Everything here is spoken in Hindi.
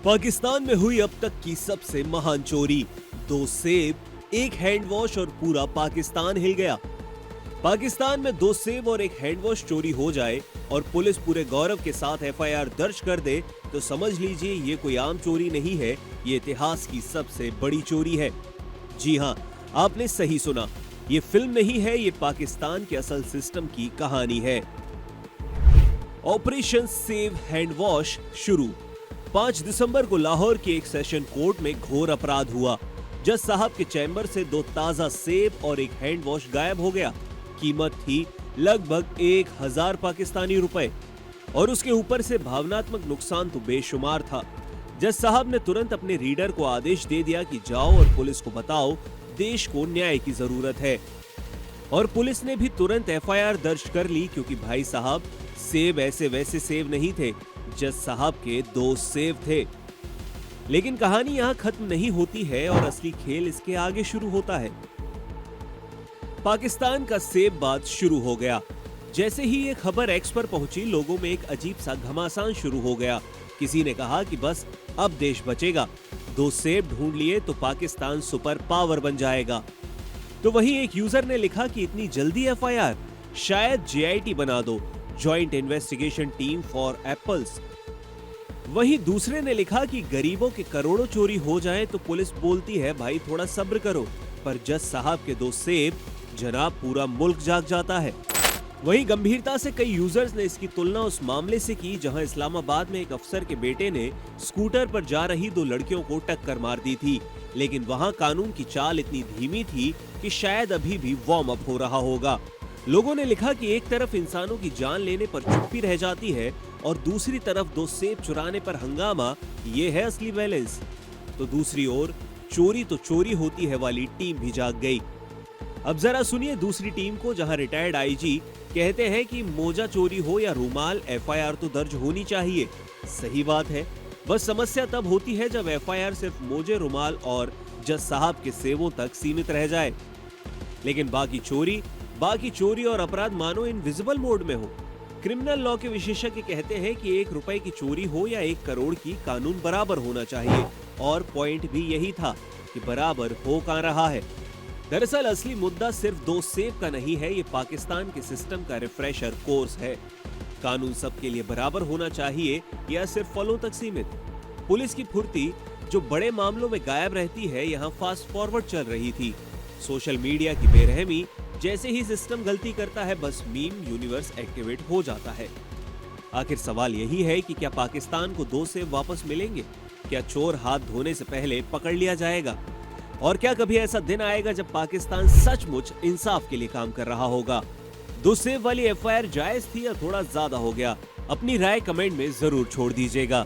पाकिस्तान में हुई अब तक की सबसे महान चोरी। 2 सेब, 1 हैंड वॉश और पूरा पाकिस्तान हिल गया। पाकिस्तान में 2 सेब और 1 हैंड वॉश चोरी हो जाए और पुलिस पूरे गौरव के साथ एफआईआर दर्ज कर दे तो समझ लीजिए ये कोई आम चोरी नहीं है, ये इतिहास की सबसे बड़ी चोरी है। जी हाँ, आपने सही सुना, ये फिल्म नहीं है, ये पाकिस्तान के असल सिस्टम की कहानी है। ऑपरेशन सेव हैंड वॉश शुरू। 5 दिसंबर को लाहौर के एक सेशन कोर्ट में घोर अपराध हुआ। जज साहब के चैम्बर से 2 ताजा सेब और 1 हैंड वॉश गायब हो गया। कीमत थी लगभग 1000 पाकिस्तानी रुपए और उसके ऊपर से भावनात्मक नुकसान तो बेशुमार था। जज साहब ने तुरंत अपने रीडर को आदेश दे दिया कि जाओ और पुलिस को बताओ, देश को न्याय की जरूरत है। और पुलिस ने भी तुरंत एफआईआर दर्ज कर ली, क्योंकि भाई साहब सेब ऐसे वैसे सेब नहीं थे, जज साहब के 2 सेब थे। लेकिन कहानी यहाँ खत्म नहीं होती है और असली खेल इसके आगे शुरू होता है। पाकिस्तान का सेबबाद शुरू हो गया। जैसे ही ये खबर एक्स पर पहुंची, लोगों में एक अजीब सा घमासान शुरू हो गया। किसी ने कहा कि बस अब देश बचेगा, 2 सेब ढूंढ लिए तो पाकिस्तान सुपर पावर बन जाएगा। तो वहीं एक यूजर ने लिखा कि इतनी जल्दी एफआईआर, शायद जेआईटी बना दो, joint investigation team for apples. वहीं दूसरे ने लिखा कि गरीबों के करोड़ों चोरी हो जाएं तो पुलिस बोलती है भाई थोड़ा सब्र करो, पर जज साहब के 2 सेब, जनाब पूरा मुल्क जाग जाता है। वहीं गंभीरता से कई यूजर्स ने इसकी तुलना उस मामले से की जहां इस्लामाबाद में एक अफसर के बेटे ने स्कूटर पर जा रही 2 लड़कियों को टक्कर मार दी थी, लेकिन वहां कानून की चाल इतनी धीमी थी कि शायद अभी भी वार्म अप हो रहा होगा। लोगों ने लिखा कि एक तरफ इंसानों की जान लेने पर चुप्पी रह जाती है और दूसरी तरफ 2 सेब चुराने पर हंगामा, ये है असली बैलेंस। तो दूसरी ओर चोरी तो चोरी होती है वाली टीम भी जाग गई। अब जरा सुनिए दूसरी टीम को, जहां रिटायर्ड आईजी कहते हैं कि मोजा चोरी हो या रुमाल, एफआईआर तो दर्ज होनी चाहिए। सही बात है, बस समस्या तब होती है जब एफआईआर सिर्फ मोजे, रुमाल और जज साहब के सेवों तक सीमित रह जाए, लेकिन बाकी चोरी और अपराध मानो इनविजिबल मोड में हो। क्रिमिनल लॉ के विशेषज्ञ कहते हैं कि 1 रुपए की चोरी हो या 1 करोड़ की, कानून बराबर होना चाहिए। और पॉइंट भी यही था कि बराबर हो कहां रहा है। दरअसल असली मुद्दा सिर्फ 2 सेब का नहीं है, ये पाकिस्तान के सिस्टम का रिफ्रेशर कोर्स है। कानून सबके लिए बराबर होना चाहिए या सिर्फ फलों तक सीमित। पुलिस की फुर्ती जो बड़े मामलों में गायब रहती है, यहाँ फास्ट फॉरवर्ड चल रही थी। सोशल मीडिया की बेरहमी, जैसे ही सिस्टम गलती करता है बस मीम यूनिवर्स एक्टिवेट हो जाता है। आखिर सवाल यही है कि क्या पाकिस्तान को 2 सेब वापस मिलेंगे? क्या चोर हाथ धोने से पहले पकड़ लिया जाएगा? और क्या कभी ऐसा दिन आएगा जब पाकिस्तान सचमुच इंसाफ के लिए काम कर रहा होगा? 2 सेब वाली एफआईआर जायज थी या थोड़ा ज्यादा हो गया? अपनी राय कमेंट में जरूर छोड़ दीजिएगा।